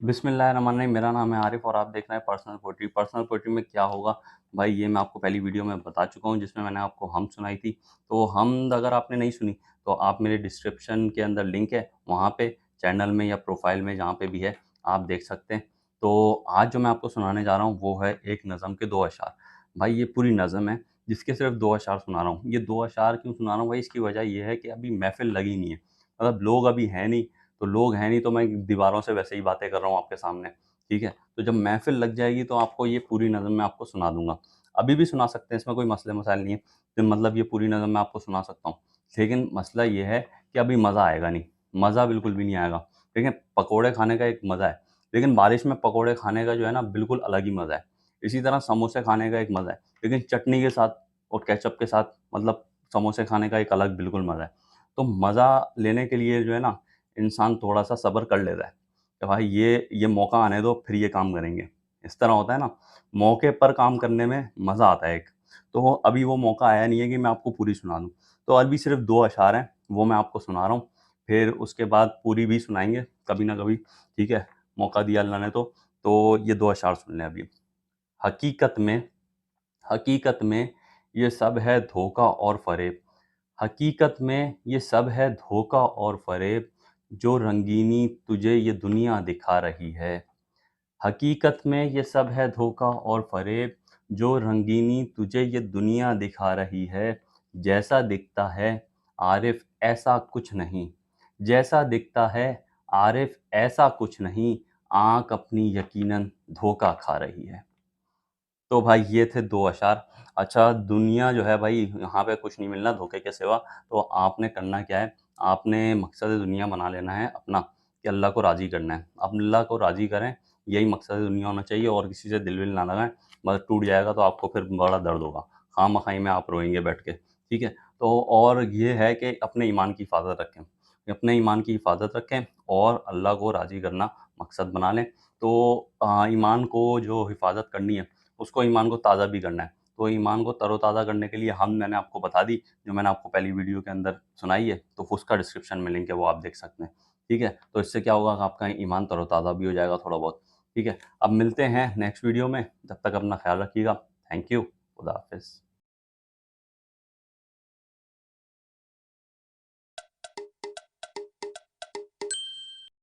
बिस्मिल्लाहिर्रहमानिर्रहीम। मेरा नाम है आरिफ और आप देख रहे हैं पर्सनल पोएट्री। पर्सनल पोएट्री में क्या होगा भाई, ये मैं आपको पहली वीडियो में बता चुका हूँ जिसमें मैंने आपको हम सुनाई थी। तो हम अगर आपने नहीं सुनी तो आप मेरे डिस्क्रिप्शन के अंदर लिंक है, वहाँ पे चैनल में या प्रोफाइल में जहाँ पे भी है आप देख सकते हैं। तो आज जो मैं आपको सुनाने जा रहा हूँ वो है एक नज़म के 2 अशआर। भाई ये पूरी नज़म है जिसके सिर्फ़ 2 अशआर सुना रहा हूँ। ये 2 अशआर क्यों सुना रहा हूँ भाई, इसकी वजह ये है कि अभी महफ़िल लगी नहीं है। मतलब लोग अभी हैं नहीं, तो लोग हैं नहीं तो मैं दीवारों से वैसे ही बातें कर रहा हूँ आपके सामने, ठीक है? तो जब महफ़िल लग जाएगी तो आपको ये पूरी नज़म मैं आपको सुना दूँगा। अभी भी सुना सकते हैं, इसमें कोई मसले-मसाइल नहीं है। तो मतलब ये पूरी नज़म मैं आपको सुना सकता हूँ। लेकिन मसला ये है कि अभी मज़ा आएगा नहीं, मज़ा बिल्कुल भी नहीं आएगा। देखिए, पकोड़े खाने का एक मज़ा है, लेकिन बारिश में पकोड़े खाने का जो है ना बिल्कुल अलग ही मज़ा है। इसी तरह समोसे खाने का एक मज़ा है, लेकिन चटनी के साथ और केचअप के साथ मतलब समोसे खाने का एक अलग बिल्कुल मज़ा है। तो मज़ा लेने के लिए जो है ना इंसान थोड़ा-सा सब्र कर लेता है, कि भाई ये मौका आने दो फिर ये काम करेंगे। इस तरह होता है ना, मौके पर काम करने में मज़ा आता है एक। तो अभी वो मौका आया नहीं है कि मैं आपको पूरी सुना दूँ। तो अभी सिर्फ़ 2 अशआर हैं, वो मैं आपको सुना रहा हूँ। फिर उसके बाद पूरी भी सुनाएँगे कभी ना कभी, ठीक है? मौका दिया अल्लाह ने तो ये 2 अशआर सुन लें अभी। हकीकत में हकीकत में ये सब है धोखा और फ़रेब। हकीकत में ये सब है धोखा और फ़रेब, जो रंगीनी तुझे ये दुनिया दिखा रही है। हकीकत में ये सब है धोखा और फ़रेब, जो रंगीनी तुझे ये दुनिया दिखा रही है। जैसा दिखता है आरिफ़ ऐसा कुछ नहीं, जैसा दिखता है आरिफ़ ऐसा कुछ नहीं, आँख अपनी यकीनन धोखा खा रही है। तो भाई ये थे 2 अशआर। अच्छा, दुनिया जो है भाई यहाँ पे कुछ नहीं मिलना धोखे के सिवा, तो आपने करना क्या है, आपने मकसद-ए-दुनिया बना लेना है अपना कि अल्लाह को राज़ी करना है। आप अल्लाह को राज़ी करें, यही मकसद-ए-दुनिया होना चाहिए और किसी से दिल-विल ना लगाएँ, बस टूट जाएगा तो आपको फिर बड़ा दर्द होगा। खामा-खाई में आप रोएँगे बैठ के, ठीक है? तो और ये है कि अपने ईमान की हिफ़ाज़त रखें। अपने ईमान की हिफ़ाज़त रखें और अल्लाह को राज़ी करना मकसद बना लें। तो ईमान को जो हिफ़ाज़त करनी है उसको ईमान को ताज़ा भी करना है। तो ईमान को तरोताज़ा करने के लिए हम मैंने आपको बता दी, जो मैंने आपको पहली वीडियो के अंदर सुनाई है, तो उसका डिस्क्रिप्शन में लिंक है, वो आप देख सकते हैं। ठीक है? तो इससे क्या होगा कि आपका ईमान तरोताज़ा भी हो जाएगा थोड़ा बहुत। ठीक है? अब मिलते हैं नेक्स्ट वीडियो में, तब तक अपना ख़्याल रखिएगा। Thank you. खुदा हाफ़िज़।